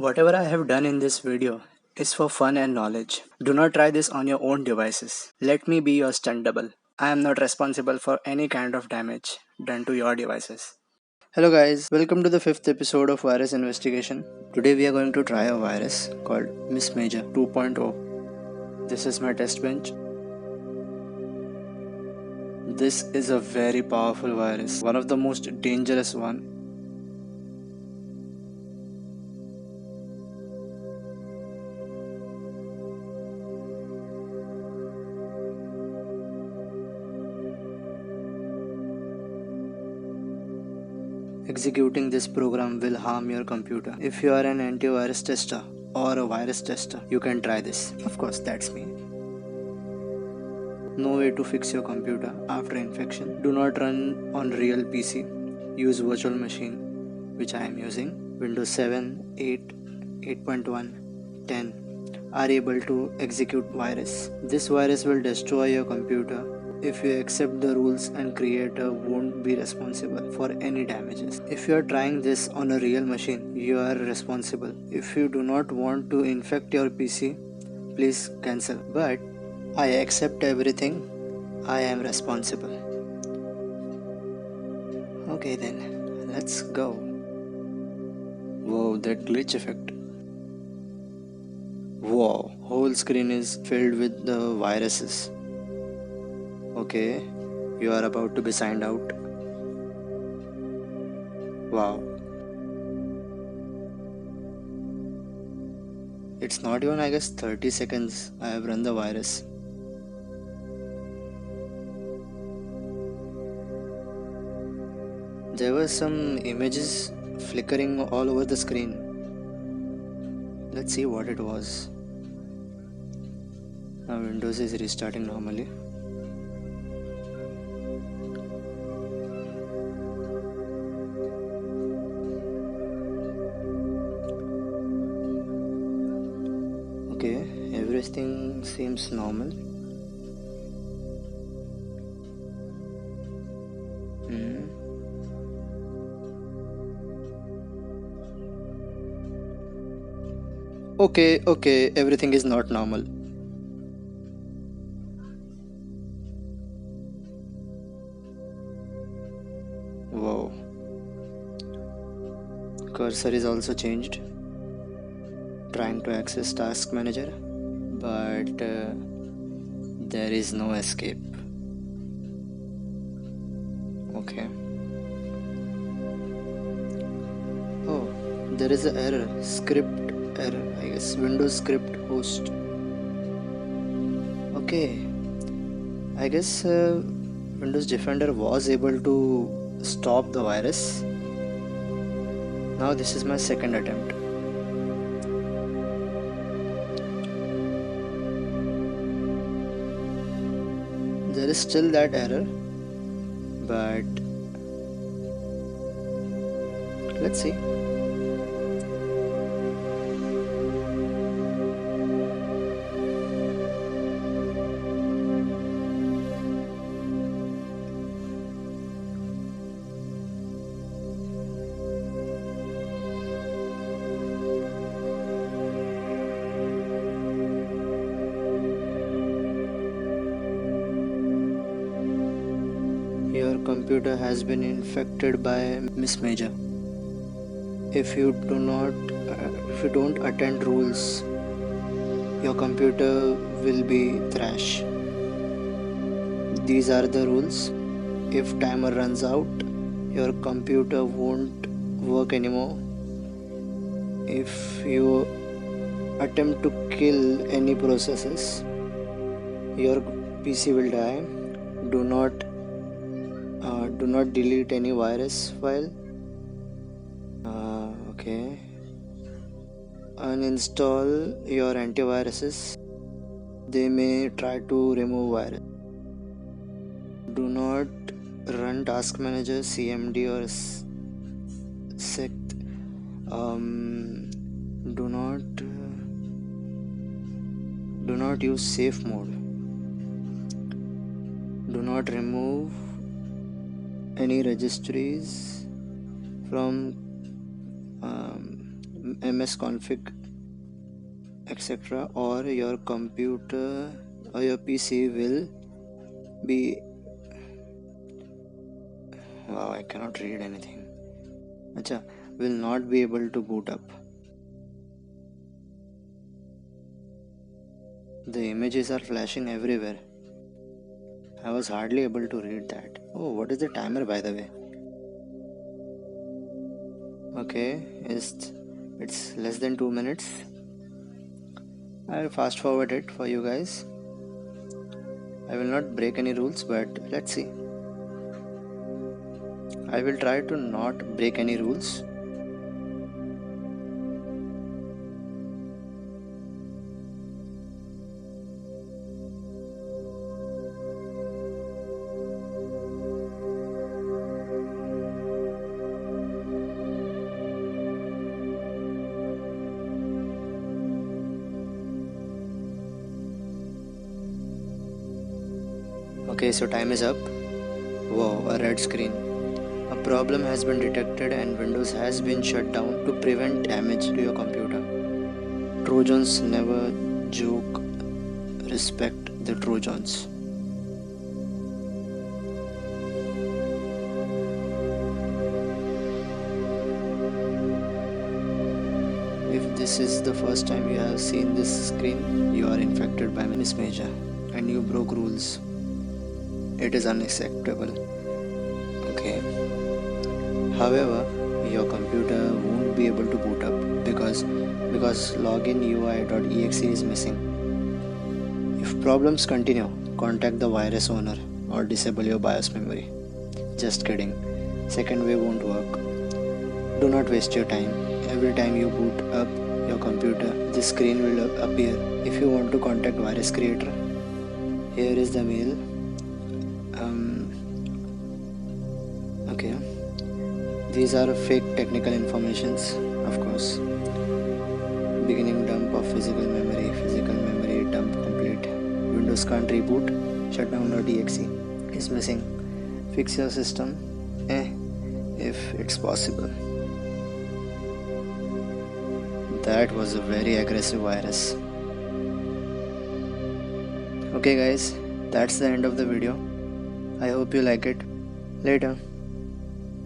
Whatever I have done in this video is for fun and knowledge. Do not try this on your own devices. Let me be your stunt double. I am not responsible for any kind of damage done to your devices. Hello guys, welcome to the 5th episode of Virus Investigation. Today we are going to try a virus called Miss Major 2.0. This is my test bench. This is a very powerful virus, one of the most dangerous one. Executing this program will harm your computer. If you are an antivirus tester or a virus tester, you can try this. Of course, that's me. No way to fix your computer after infection. Do not run on real PC. Use virtual machine, which I am using. Windows 7, 8, 8.1, 10 are able to execute virus. This virus will destroy your computer. If you accept the rules and creator won't be responsible for any damages. If you are trying this on a real machine, you are responsible. If you do not want to infect your PC, please cancel. But I accept everything. I am responsible. Okay then, let's go. Whoa, that glitch effect. Whoa, whole screen is filled with the viruses. Okay, you are about to be signed out. Wow. It's not even, I guess, 30 seconds I have run the virus. There were some images flickering all over the screen. Let's see what it was. Now Windows is restarting normally. Okay, everything seems normal. Okay, everything is not normal. Wow. Cursor is also changed. Trying to access Task Manager, but there is no escape. Okay. Oh, there is an error. Script error, I guess. Windows script host. Okay. I guess Windows Defender was able to stop the virus. Now this is my second attempt. There is still that error, but let's see. Your computer has been infected by Miss Major. If you don't attend rules, your computer will be trash. These are the rules. If timer runs out, your computer won't work anymore. If you attempt to kill any processes, your PC will die. Do not delete any virus file. Okay. Uninstall your antiviruses. They may try to remove virus. Do not run Task Manager, CMD or sect. Do not use safe mode. Do not remove any registries from msconfig etc., or your computer or your PC will be, wow, I cannot read anything. Acha, will not be able to boot up. The images are flashing everywhere. I was hardly able to read that. Oh, what is the timer by the way? Okay, it's less than 2 minutes. I'll fast forward it for you guys. I will not break any rules, but let's see. I will try to not break any rules. Okay, so time is up. Wow, a red screen. A problem has been detected and Windows has been shut down to prevent damage to your computer. Trojans never joke. Respect the Trojans. If this is the first time you have seen this screen, you are infected by Miss Major and you broke rules. It is unacceptable. Okay. However, your computer won't be able to boot up because login UI.exe is missing. If problems continue, contact the virus owner or disable your BIOS memory. Just kidding. Second way won't work. Do not waste your time. Every time you boot up your computer, this screen will appear. If you want to contact virus creator, here is the mail. Okay, these are fake technical informations, of course. Beginning dump of physical memory dump complete. Windows can't reboot. Shutdown.exe is missing. Fix your system, if it's possible. That was a very aggressive virus. Okay guys, that's the end of the video. I hope you like it. Later.